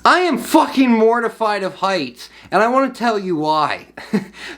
I am fucking mortified of heights, and I want to tell you why.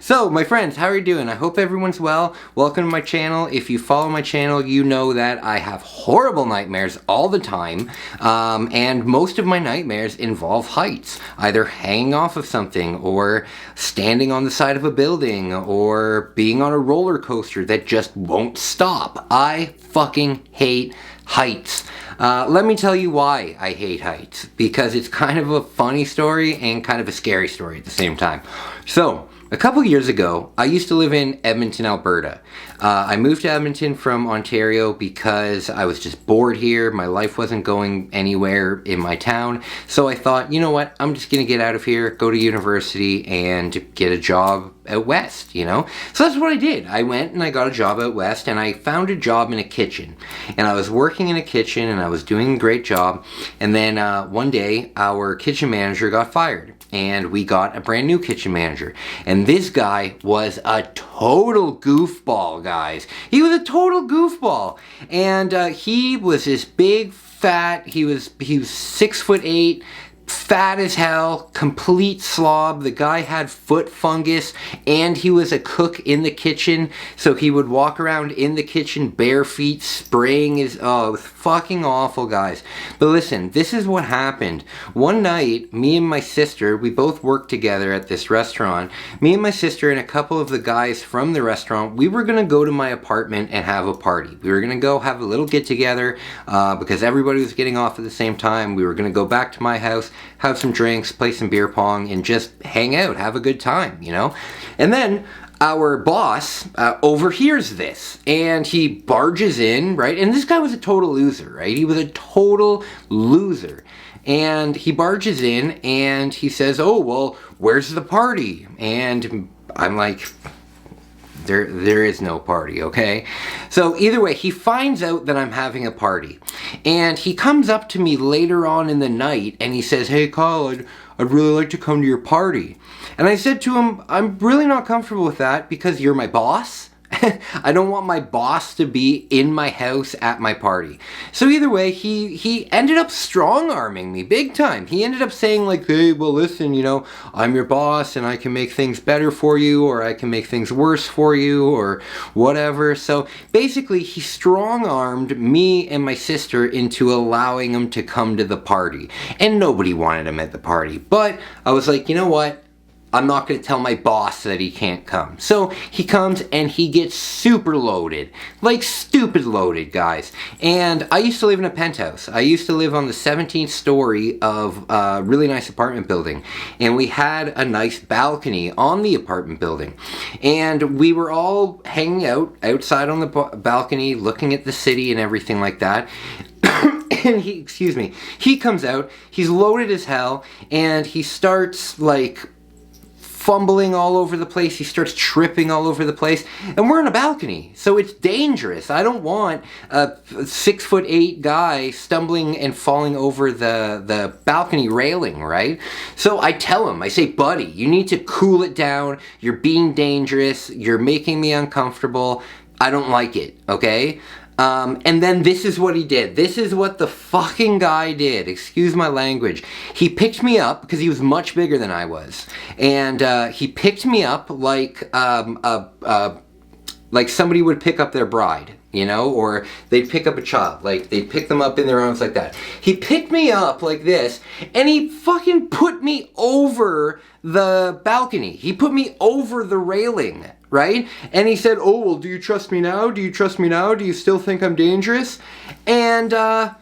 So, my friends, how are you doing? I hope everyone's well. Welcome to my channel. If you follow my channel, you know that I have horrible nightmares all the time, and most of my nightmares involve heights. Either hanging off of something, or standing on the side of a building, or being on a roller coaster that just won't stop. I fucking hate heights. Let me tell you why I hate heights, because it's kind of a funny story and kind of a scary story at the same time. So, a couple years ago, I used to live in Edmonton, Alberta. I moved to Edmonton from Ontario because I was just bored here. My life wasn't going anywhere in my town. So I thought, you know what, I'm just going to get out of here, go to university, and get a job out west, you know? So that's what I did. I went and I got a job out west, and I found a job in a kitchen. And I was working in a kitchen, and I was doing a great job. And then one day, our kitchen manager got fired. And we got a brand new kitchen manager. And this guy was a total goofball, guys. He was a total goofball. And he was this big, fat, he was 6'8", fat as hell, complete slob. The guy had foot fungus, and he was a cook in the kitchen, so he would walk around in the kitchen bare feet, spraying his, oh, it was fucking awful, guys. But listen, this is what happened. One night, me and my sister, we both worked together at this restaurant. Me and my sister and a couple of the guys from the restaurant, we were gonna go to my apartment and have a party. We were gonna go have a little get together, because everybody was getting off at the same time. We were gonna go back to my house, have some drinks, play some beer pong, and just hang out, have a good time, you know? And then our boss overhears this, and he barges in, right? And this guy was a total loser, right? He was a total loser. And he barges in, and he says, oh, well, where's the party? And I'm like, there is no party, okay? So either way, he finds out that I'm having a party. And he comes up to me later on in the night and he says, hey Kyle, I'd really like to come to your party. And I said to him, I'm really not comfortable with that because you're my boss. I don't want my boss to be in my house at my party. So either way, he ended up strong-arming me big time. He ended up saying like, hey, well listen, you know, I'm your boss and I can make things better for you, or I can make things worse for you, or whatever. So basically, he strong-armed me and my sister into allowing him to come to the party. And nobody wanted him at the party. But I was like, you know what? I'm not going to tell my boss that he can't come. So he comes and he gets super loaded. Like stupid loaded, guys. And I used to live in a penthouse. I used to live on the 17th story of a really nice apartment building. And we had a nice balcony on the apartment building. And we were all hanging out outside on the balcony, looking at the city and everything like that. And he comes out, he's loaded as hell, and he starts like fumbling all over the place. He starts tripping all over the place, and we're in a balcony, so it's dangerous. I don't want a 6'8" guy stumbling and falling over the balcony railing, right? So I tell him, I say, buddy, you need to cool it down. You're being dangerous. You're making me uncomfortable. I don't like it, okay? And then this is what he did. This is what the fucking guy did. Excuse my language. He picked me up, because he was much bigger than I was. And he picked me up like somebody would pick up their bride, you know? Or they'd pick up a child. Like, they'd pick them up in their arms like that. He picked me up like this, and he fucking put me over the balcony. He put me over the railing. Right? And he said, oh, well, do you trust me now? Do you trust me now? Do you still think I'm dangerous? And, so I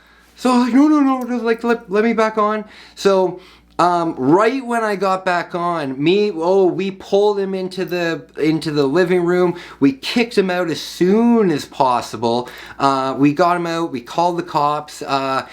was like, no, like, let me back on. So, right when I got back on, we pulled him into the living room. We kicked him out as soon as possible. We got him out. We called the cops. And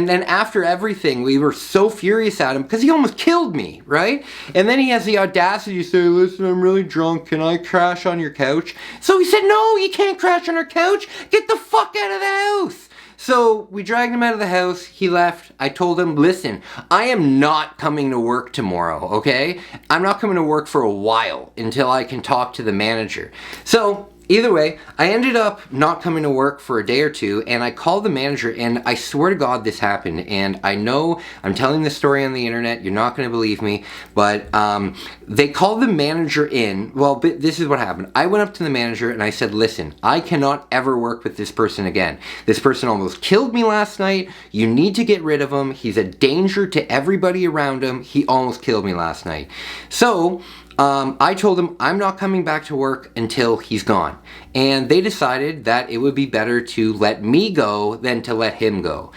then after everything, we were so furious at him because he almost killed me, right? And then he has the audacity to say, listen, I'm really drunk. Can I crash on your couch? So he said, no, you can't crash on our couch. Get the fuck out of the house. So we dragged him out of the house. He left. I told him, listen, I am not coming to work tomorrow, okay? I'm not coming to work for a while until I can talk to the manager. So either way, I ended up not coming to work for a day or two, and I called the manager, and I swear to God this happened, and I know I'm telling this story on the internet, you're not going to believe me, but they called the manager in. Well, but this is what happened. I went up to the manager and I said, listen, I cannot ever work with this person again. This person almost killed me last night. You need to get rid of him. He's a danger to everybody around him. He almost killed me last night. So I told them I'm not coming back to work until he's gone. And they decided that it would be better to let me go than to let him go.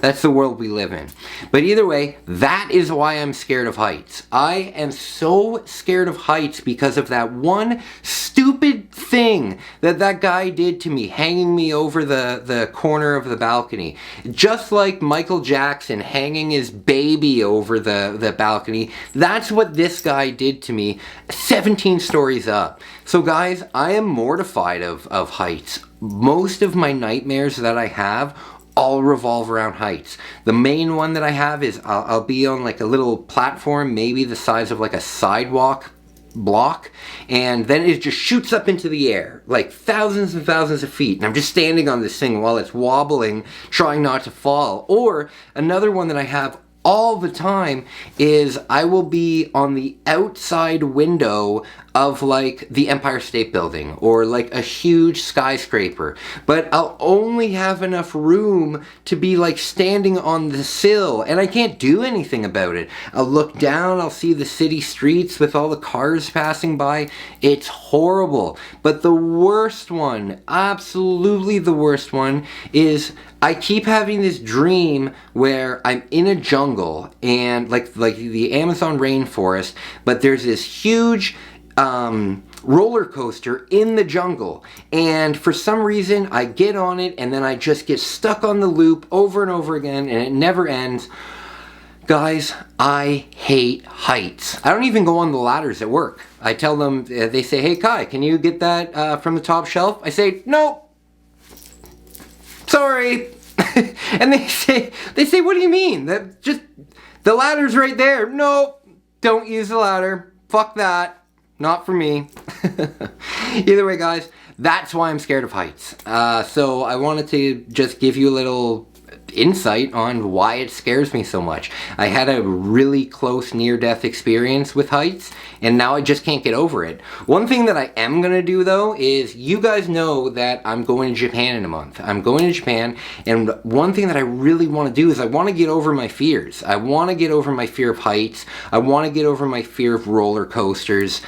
That's the world we live in. But either way, that is why I'm scared of heights. I am so scared of heights because of that one stupid thing that guy did to me, hanging me over the corner of the balcony. Just like Michael Jackson hanging his baby over the balcony, that's what this guy did to me 17 stories up. So guys, I am mortified of heights. Most of my nightmares that I have all revolve around heights. The main one that I have is I'll be on like a little platform, maybe the size of like a sidewalk block, and then it just shoots up into the air like thousands and thousands of feet, and I'm just standing on this thing while it's wobbling, trying not to fall. Or another one that I have all the time is I will be on the outside window of like the Empire State Building or like a huge skyscraper, but I'll only have enough room to be like standing on the sill, and I can't do anything about it. I'll look down, I'll see the city streets with all the cars passing by. It's horrible. But the worst one, absolutely the worst one, is I keep having this dream where I'm in a jungle and like the Amazon rainforest, but there's this huge roller coaster in the jungle, and for some reason I get on it and then I just get stuck on the loop over and over again, and it never ends. Guys, I hate heights. I don't even go on the ladders at work. I tell them, they say, hey Kai, can you get that from the top shelf? I say, nope, sorry. And they say, what do you mean? That just, the ladder's right there. Nope, don't use the ladder. Fuck that. Not for me. Either way, guys, that's why I'm scared of heights. So I wanted to just give you a little insight on why it scares me so much. I had a really close near-death experience with heights, and now I just can't get over it. One thing that I am gonna do though is, you guys know that I'm going to Japan in a month. I'm going to Japan, and one thing that I really want to do is I want to get over my fears. I want to get over my fear of heights. I want to get over my fear of roller coasters.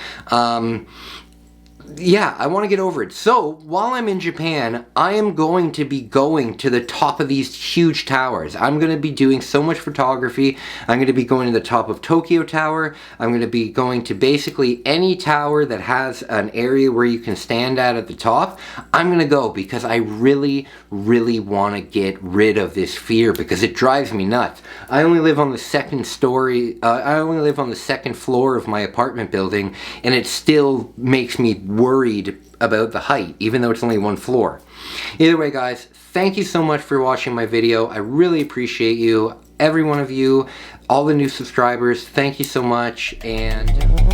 Yeah, I want to get over it. So, while I'm in Japan, I am going to be going to the top of these huge towers. I'm going to be doing so much photography. I'm going to be going to the top of Tokyo Tower. I'm going to be going to basically any tower that has an area where you can stand at the top. I'm going to go because I really, really want to get rid of this fear because it drives me nuts. I only live on the second story, I only live on the second floor of my apartment building, and it still makes me worried about the height, even though it's only one floor. Either way, guys, thank you so much for watching my video. I really appreciate you, every one of you, all the new subscribers. Thank you so much, and